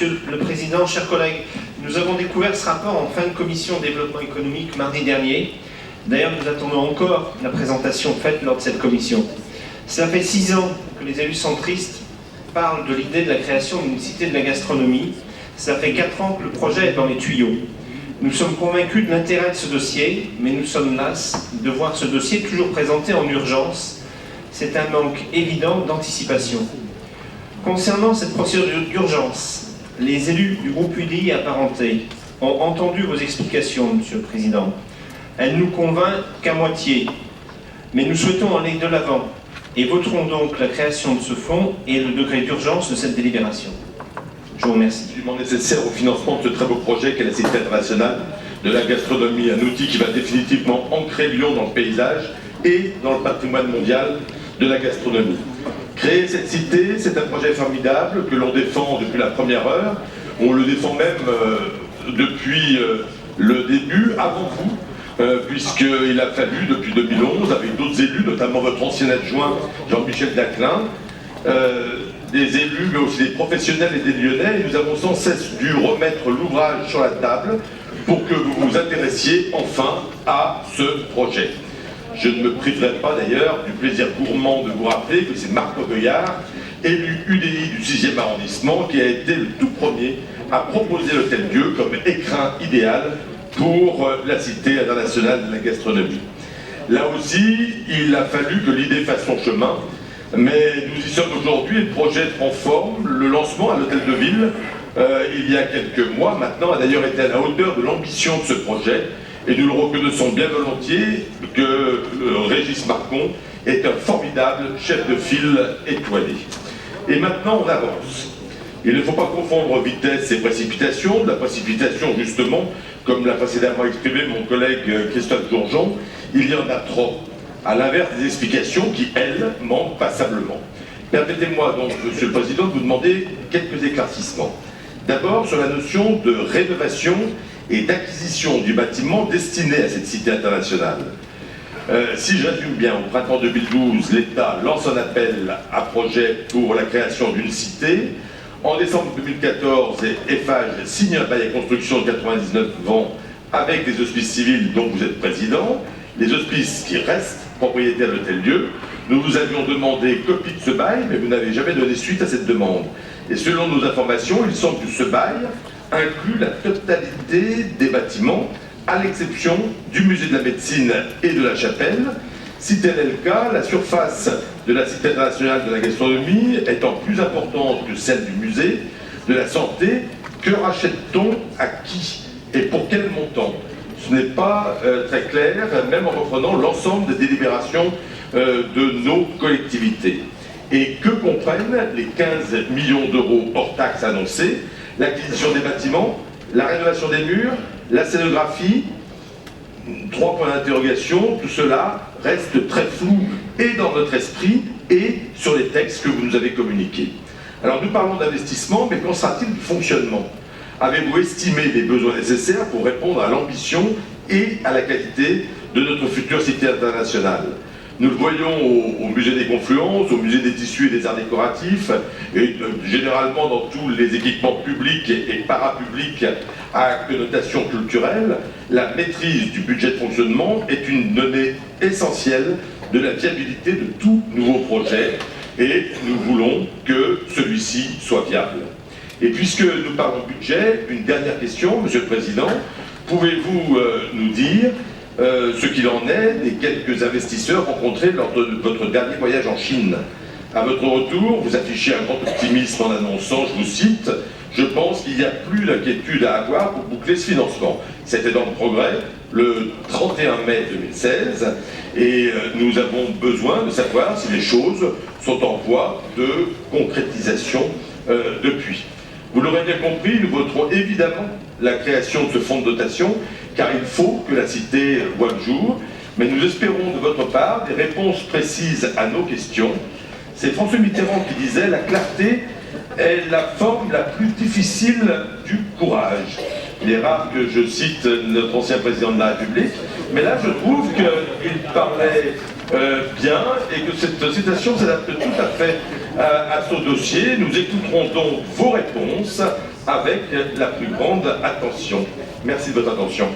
Monsieur le Président, chers collègues, nous avons découvert ce rapport en fin de commission développement économique mardi dernier. D'ailleurs, nous attendons encore la présentation faite lors de cette commission. Cela fait 6 ans que les élus centristes parlent de l'idée de la création d'une cité de la gastronomie. Cela fait 4 ans que le projet est dans les tuyaux. Nous sommes convaincus de l'intérêt de ce dossier, mais nous sommes las de voir ce dossier toujours présenté en urgence. C'est un manque évident d'anticipation. Concernant cette procédure d'urgence, les élus du groupe UDI apparenté ont entendu vos explications, Monsieur le Président. Elles nous convainquent qu'à moitié, mais nous souhaitons aller de l'avant et voterons donc la création de ce fonds et le degré d'urgence de cette délibération. Je vous remercie. Nécessaire au financement de ce très beau projet qu'est la Cité internationale de la gastronomie, un outil qui va définitivement ancrer Lyon dans le paysage et dans le patrimoine mondial de la gastronomie. Créer cette cité, c'est un projet formidable que l'on défend depuis la première heure. On le défend même depuis le début, avant vous, puisqu'il a fallu, depuis 2011, avec d'autres élus, notamment votre ancien adjoint Jean-Michel Daclin, des élus, mais aussi des professionnels et des Lyonnais, et nous avons sans cesse dû remettre l'ouvrage sur la table pour que vous vous intéressiez enfin à ce projet. Je ne me priverai pas d'ailleurs du plaisir gourmand de vous rappeler que c'est Marc Goyard, élu UDI du 6e arrondissement, qui a été le tout premier à proposer l'Hôtel Dieu comme écrin idéal pour la Cité internationale de la gastronomie. Là aussi, il a fallu que l'idée fasse son chemin, mais nous y sommes aujourd'hui et le projet prend forme. Le lancement à l'Hôtel de Ville, il y a quelques mois maintenant, a d'ailleurs été à la hauteur de l'ambition de ce projet, et nous le reconnaissons bien volontiers que Régis Marcon est un formidable chef de file étoilé. Et maintenant, on avance. Il ne faut pas confondre vitesse et précipitation. De la précipitation, justement, comme l'a précédemment exprimé mon collègue Christophe Jourgeon, il y en a trop. À l'inverse des explications qui, elles, manquent passablement. Permettez-moi donc, Monsieur le Président, de vous demander quelques éclaircissements. D'abord, sur la notion de rénovation et d'acquisition du bâtiment destiné à cette cité internationale. Si j'assume bien, au printemps 2012, l'État lance un appel à projet pour la création d'une cité. En décembre 2014, Eiffage signe un bail à construction de 99 vents avec les hospices civils dont vous êtes président. Les hospices qui restent propriétaires de l'Hôtel Dieu. Nous vous avions demandé copie de ce bail, mais vous n'avez jamais donné suite à cette demande. Et selon nos informations, il semble que ce bail inclut la totalité des bâtiments, à l'exception du musée de la médecine et de la chapelle. Si tel est le cas, la surface de la Cité internationale de la gastronomie étant plus importante que celle du musée de la santé, que rachète-t-on à qui et pour quel montant? Ce n'est pas très clair, même en reprenant l'ensemble des délibérations de nos collectivités. Et que comprennent les 15 millions d'euros hors taxes annoncés? L'acquisition des bâtiments, la rénovation des murs, la scénographie, 3 points d'interrogation, tout cela reste très flou et dans notre esprit et sur les textes que vous nous avez communiqués. Alors nous parlons d'investissement, mais qu'en sera-t-il du fonctionnement? Avez-vous estimé les besoins nécessaires pour répondre à l'ambition et à la qualité de notre future cité internationale? Nous le voyons au musée des Confluences, au musée des tissus et des arts décoratifs, et généralement dans tous les équipements publics et parapublics à connotation culturelle, la maîtrise du budget de fonctionnement est une donnée essentielle de la viabilité de tout nouveau projet, et nous voulons que celui-ci soit viable. Et puisque nous parlons budget, une dernière question, Monsieur le Président, pouvez-vous nous dire ce qu'il en est des quelques investisseurs rencontrés lors de votre dernier voyage en Chine? À votre retour, vous affichez un grand optimisme en annonçant, je vous cite, « Je pense qu'il n'y a plus d'inquiétude à avoir pour boucler ce financement ». C'était dans le Progrès, le 31 mai 2016, et nous avons besoin de savoir si les choses sont en voie de concrétisation depuis. Vous l'aurez bien compris, nous voterons évidemment la création de ce fonds de dotation, car il faut que la cité voie le jour, mais nous espérons de votre part des réponses précises à nos questions. C'est François Mitterrand qui disait « La clarté est la forme la plus difficile du courage ». Il est rare que je cite notre ancien président de la République, mais là je trouve qu'il parlait bien et que cette citation s'adapte tout à fait à son dossier. Nous écouterons donc vos réponses avec la plus grande attention. Merci de votre attention.